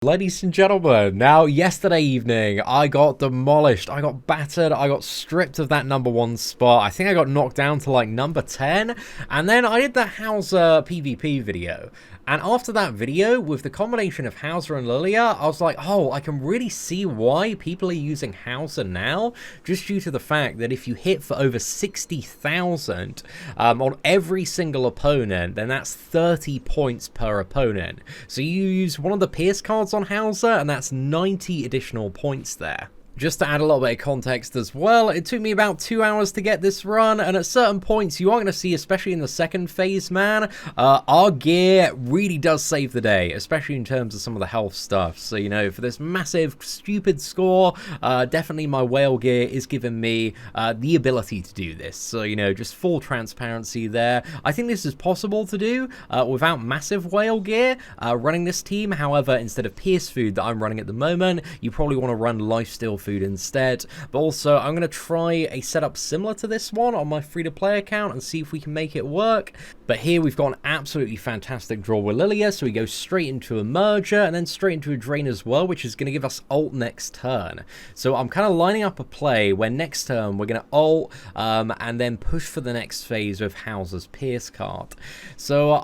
Ladies and gentlemen, now yesterday evening I got demolished, I got battered, I got stripped of that #1 spot. I think I got knocked down to like number 10, and then I did that HOWZER PvP video. And after that video, with the combination of HOWZER and LILIA, I was like, oh, I can really see why people are using HOWZER now, just due to the fact that if you hit for over 60,000 on every single opponent, then that's 30 points per opponent. So you use one of the Pierce cards on HOWZER, and that's 90 additional points there. Just to add a little bit of context as well, it took me about 2 hours to get this run, and at certain points you are going to see, especially in the second phase, man, our gear really does save the day, especially in terms of some of the health stuff. So, you know, for this massive, stupid score, definitely my whale gear is giving me the ability to do this. So, you know, just full transparency there. I think this is possible to do without massive whale gear running this team. However, instead of Pierce food that I'm running at the moment, you probably want to run lifesteal food instead. But also, I'm going to try a setup similar to this one on my free-to-play account and see if we can make it work. But here we've got an absolutely fantastic draw with LILIA, so we go straight into a merger and then straight into a drain as well, which is going to give us ult next turn. So I'm kind of lining up a play where next turn we're going to ult and then push for the next phase with HOWZER's Pierce card. So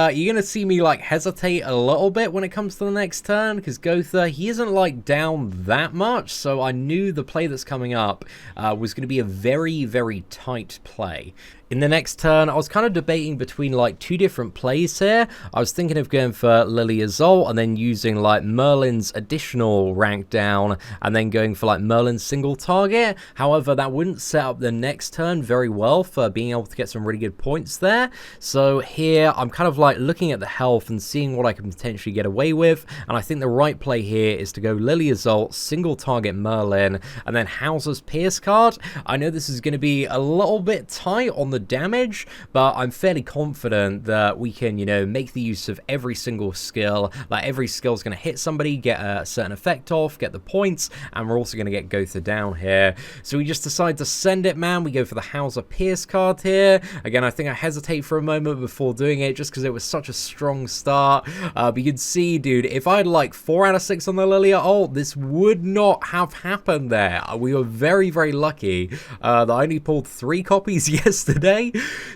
you're going to see me like hesitate a little bit when it comes to the next turn, because GOWTHER, he isn't like down that much, so I knew the play that's coming up was going to be a very, very tight play. In the next turn, I was kind of debating between like two different plays here. I was thinking of going for LILIA's ult and then using like Merlin's additional rank down and then going for like Merlin's single target. However, that wouldn't set up the next turn very well for being able to get some really good points there. So here, I'm kind of like looking at the health and seeing what I can potentially get away with. And I think the right play here is to go LILIA's ult, single target Merlin, and then HOWZER's Pierce card. I know this is going to be a little bit tight on the damage, but I'm fairly confident that we can, you know, make the use of every single skill. Like every skill is going to hit somebody, get a certain effect off, get the points, and we're also going to get GOWTHER down here. So we just decide to send it, man. We go for the HOWZER Pierce card here. Again, I think I hesitate for a moment before doing it just because it was such a strong start. But you can see, dude, if I had like 4 out of 6 on the LILIA ult, this would not have happened there. We were very, very lucky that I only pulled 3 copies yesterday.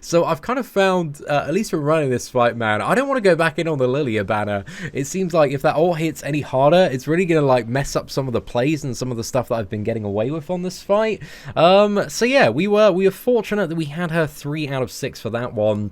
So I've kind of found, at least from running this fight, man, I don't want to go back in on the LILIA banner. It seems like if that ult hits any harder, it's really going to like mess up some of the plays and some of the stuff that I've been getting away with on this fight. So yeah, we were fortunate that we had her 3 out of 6 for that one.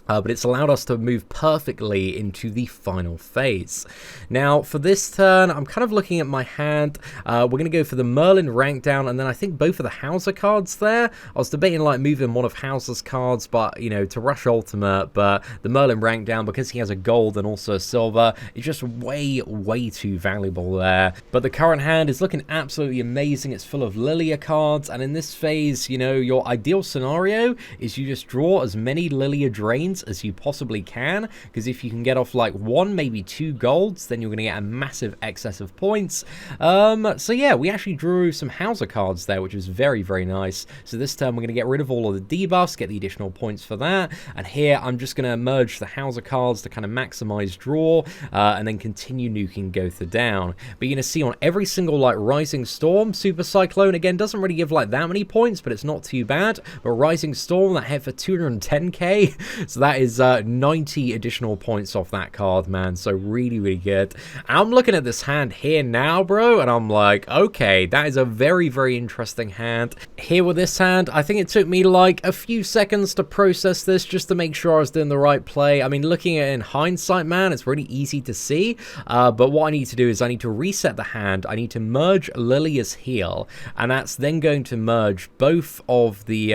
But it's allowed us to move perfectly into the final phase. Now, for this turn, I'm kind of looking at my hand. We're going to go for the Merlin rank down, and then I think both of the HOWZER cards there. I was debating like moving one of HOWZER's cards, but, you know, to rush ultimate, but the Merlin rank down, because he has a gold and also a silver, is just way, way too valuable there. But the current hand is looking absolutely amazing. It's full of LILIA cards, and in this phase, you know, your ideal scenario is you just draw as many LILIA drains as you possibly can, because if you can get off like 1, maybe 2 golds, then you're going to get a massive excess of points. So yeah, we actually drew some HOWZER cards there, which was very, very nice. So this turn we're going to get rid of all of the debuffs, get the additional points for that, and here I'm just going to merge the HOWZER cards to kind of maximize draw, and then continue nuking GOWTHER down. But you're going to see on every single like Rising Storm, Super Cyclone, again, doesn't really give like that many points, but it's not too bad. But Rising Storm, that hit for 210k, so that is 90 additional points off that card, man. So really, really good. I'm looking at this hand here now, bro, and I'm like, okay, that is a very, very interesting hand. Here with this hand, I think it took me like a few seconds to process this just to make sure I was doing the right play. I mean, looking at it in hindsight, man, it's really easy to see. But what I need to do is I need to reset the hand. I need to merge LILIA's heal, and that's then going to merge both of the,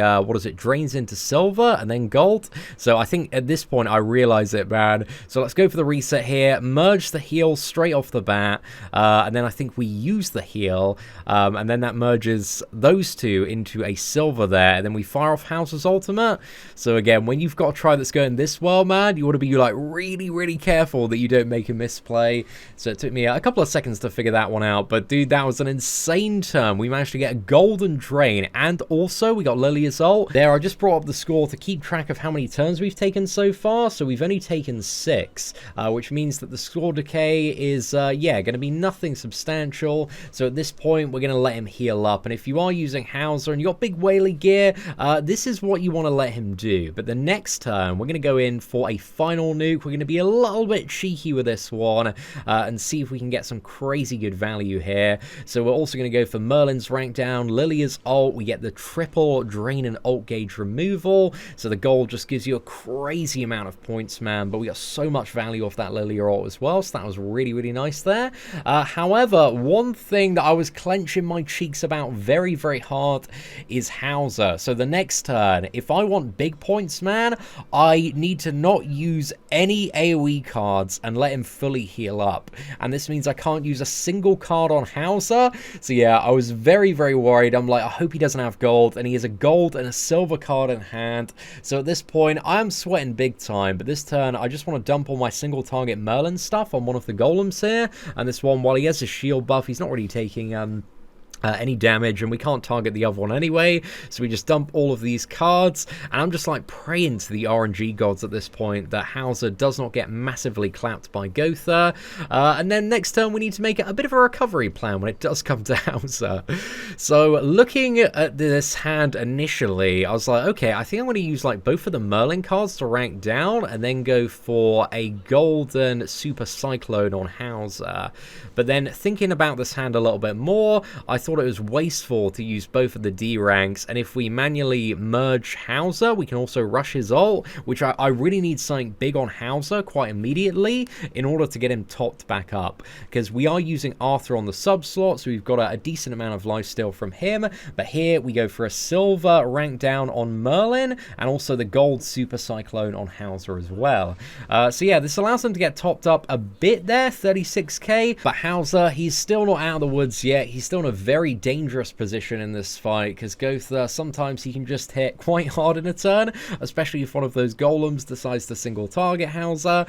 drains into silver and then gold. So I think at this point I realize it, man. So let's go for the reset here, merge the heal straight off the bat, and then I think we use the heal, and then that merges those two into a silver there, and then we fire off HOWZER's ultimate. So again, when you've got a try that's going this well, man, you want to be like really, really careful that you don't make a misplay. So it took me a couple of seconds to figure that one out, but dude, that was an insane turn. We managed to get a golden drain, and also we got LILIA's ult. There, I just brought up the score to keep track of how many turns we've taken taken so far. So we've only taken 6, which means that the score decay is, yeah, going to be nothing substantial. So at this point, we're going to let him heal up. And if you are using HOWZER and you got big whaley gear, this is what you want to let him do. But the next turn, we're going to go in for a final nuke. We're going to be a little bit cheeky with this one and see if we can get some crazy good value here. So we're also going to go for Merlin's rank down, LILIA's ult. We get the triple drain and ult gauge removal. So the gold just gives you a crazy amount of points, man. But we got so much value off that LILIA ult as well. So that was really, really nice there. However, one thing that I was clenching my cheeks about very, very hard is HOWZER. So the next turn, if I want big points, man, I need to not use any AoE cards and let him fully heal up. And this means I can't use a single card on HOWZER. So yeah, I was very, very worried. I'm like, I hope he doesn't have gold. And he has a gold and a silver card in hand. So at this point, I am sweating big time. But this turn, I just want to dump all my single target Merlin stuff on one of the golems here. And this one, while he has a shield buff, he's not really taking any damage, and we can't target the other one anyway, so we just dump all of these cards, and I'm just like praying to the RNG gods at this point that HOWZER does not get massively clapped by GOWTHER, and then next turn we need to make a bit of a recovery plan when it does come to HOWZER. So looking at this hand initially, I was like, okay, I think I'm going to use like both of the Merlin cards to rank down, and then go for a golden super cyclone on HOWZER. But then thinking about this hand a little bit more, I thought it was wasteful to use both of the D ranks, and if we manually merge HOWZER, we can also rush his ult, which I really need something big on HOWZER quite immediately in order to get him topped back up, because we are using Arthur on the sub slot, so we've got a decent amount of lifesteal from him. But here we go for a silver rank down on Merlin, and also the gold super cyclone on HOWZER as well. So yeah, this allows them to get topped up a bit there, 36k, but HOWZER, he's still not out of the woods yet. He's still in a very dangerous position in this fight, because GOWTHER, sometimes he can just hit quite hard in a turn, especially if one of those golems decides to single target HOWZER.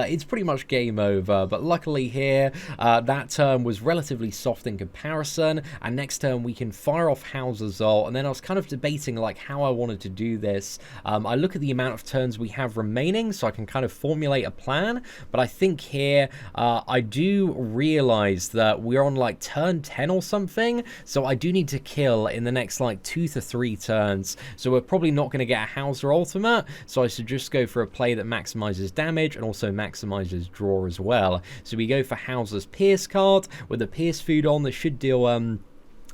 It's pretty much game over, but luckily here, that turn was relatively soft in comparison, and next turn we can fire off HOWZER's ult, and then I was kind of debating like how I wanted to do this. I look at the amount of turns we have remaining, so I can kind of formulate a plan, but I think here, I do realize that we're on like turn 10 or something, so I do need to kill in the next like 2 to 3 turns, so we're probably not going to get a HOWZER ultimate, so I should just go for a play that maximizes damage and also maximizes draw as well. So we go for HOWZER's Pierce card. With the Pierce food on, this should deal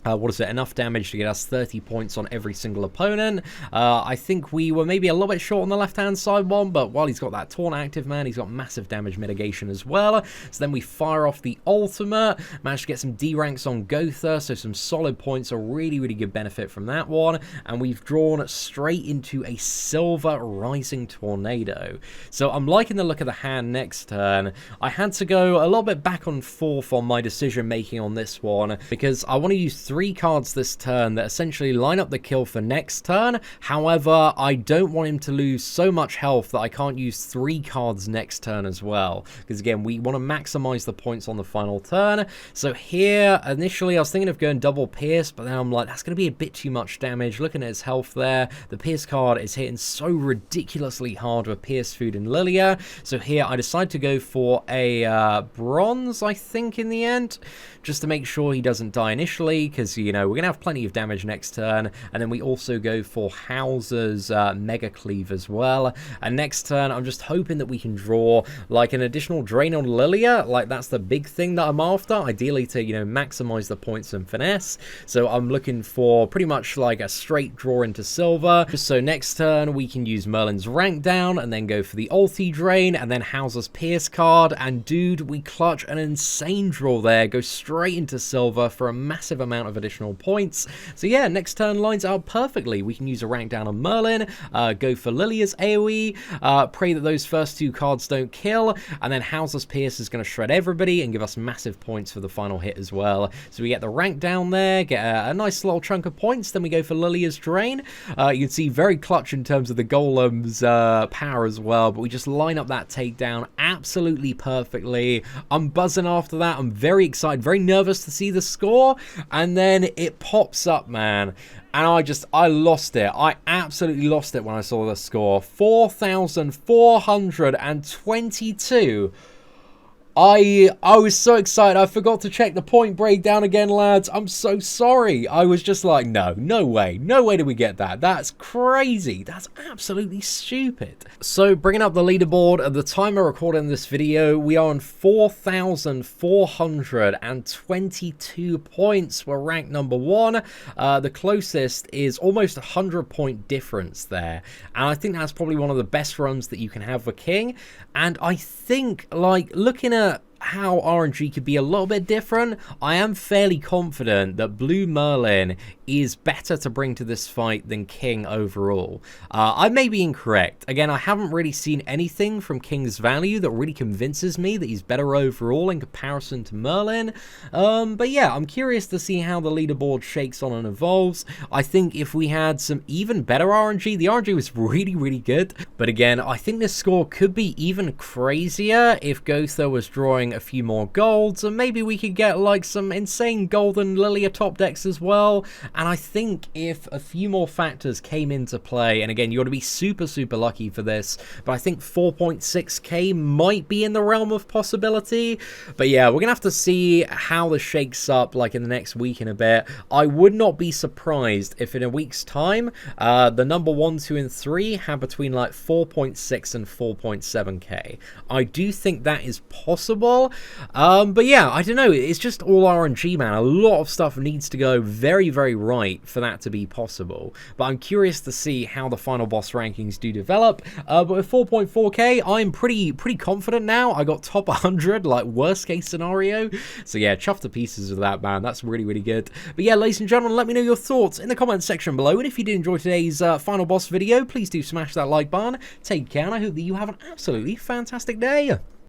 what is it, enough damage to get us 30 points on every single opponent. I think we were maybe a little bit short on the left-hand side one, but while he's got that taunt active, man, he's got massive damage mitigation as well. So then we fire off the ultimate, managed to get some D ranks on GOWTHER, so some solid points, a really, really good benefit from that one. And we've drawn straight into a silver rising tornado. So I'm liking the look of the hand next turn. I had to go a little bit back and forth on my decision making on this one, because I want to use 3 cards this turn that essentially line up the kill for next turn. However, I don't want him to lose so much health that I can't use 3 cards next turn as well, because again, we want to maximize the points on the final turn. So here, initially I was thinking of going double Pierce, but then I'm like, that's going to be a bit too much damage. Looking at his health there, the Pierce card is hitting so ridiculously hard with Pierce food and LILIA. So here I decide to go for a bronze, I think, in the end, just to make sure he doesn't die initially, because, you know, we're going to have plenty of damage next turn. And then we also go for HOWZER's Mega Cleave as well. And next turn, I'm just hoping that we can draw, like, an additional drain on LILIA. Like, that's the big thing that I'm after, ideally to, you know, maximize the points and finesse. So I'm looking for pretty much, like, a straight draw into silver. Just so next turn, we can use Merlin's rank down, and then go for the ulti drain, and then HOWZER's Pierce card. And, dude, we clutch an insane draw there. Go straight into silver for a massive amount of additional points. So yeah, next turn lines out perfectly. We can use a rank down on Merlin, go for LILIA's AoE, pray that those first 2 cards don't kill, and then HOWZER's Pierce is going to shred everybody and give us massive points for the final hit as well. So we get the rank down there, get a nice little chunk of points, then we go for LILIA's drain. You can see very clutch in terms of the golem's power as well, but we just line up that takedown absolutely perfectly. I'm buzzing after that. I'm very excited, very nervous to see the score, and then then it pops up, man. And I lost it. I absolutely lost it when I saw the score. 4,422. I was so excited. I forgot to check the point breakdown again, lads. I'm so sorry. I was just like, no way. No way do we get that. That's crazy. That's absolutely stupid. So, bringing up the leaderboard, at the time of recording this video, we are on 4,422 points. We're ranked number 1. The closest is almost 100-point difference there. And I think that's probably one of the best runs that you can have for King. And I think, like, looking at how RNG could be a little bit different, I am fairly confident that Blue Merlin is better to bring to this fight than King overall. I may be incorrect. Again, I haven't really seen anything from King's value that really convinces me that he's better overall in comparison to Merlin. But yeah, I'm curious to see how the leaderboard shakes on and evolves. I think if we had some even better RNG, the RNG was really good. But again, I think this score could be even crazier if GOWTHER was drawing a few more golds, and maybe we could get like some insane golden LILIA top decks as well. And I think if a few more factors came into play, and again, you got to be super lucky for this, but I think 4.6k might be in the realm of possibility. But yeah, we're gonna have to see how this shakes up like in the next week and a bit. I would not be surprised if in a week's time the number 1, 2 and 3 have between like 4.6 and 4.7k. I do think that is possible. But yeah, I don't know, it's just all RNG, man. A lot of stuff needs to go very right for that to be possible. But I'm curious to see how the final boss rankings do develop. But with 4.4k, I'm pretty confident now. I got top 100, like worst case scenario. So yeah, chuffed to pieces with that, man. That's really good. But yeah, ladies and gentlemen, let me know your thoughts in the comments section below. And if you did enjoy today's final boss video, please do smash that like button. Take care, and I hope that you have an absolutely fantastic day.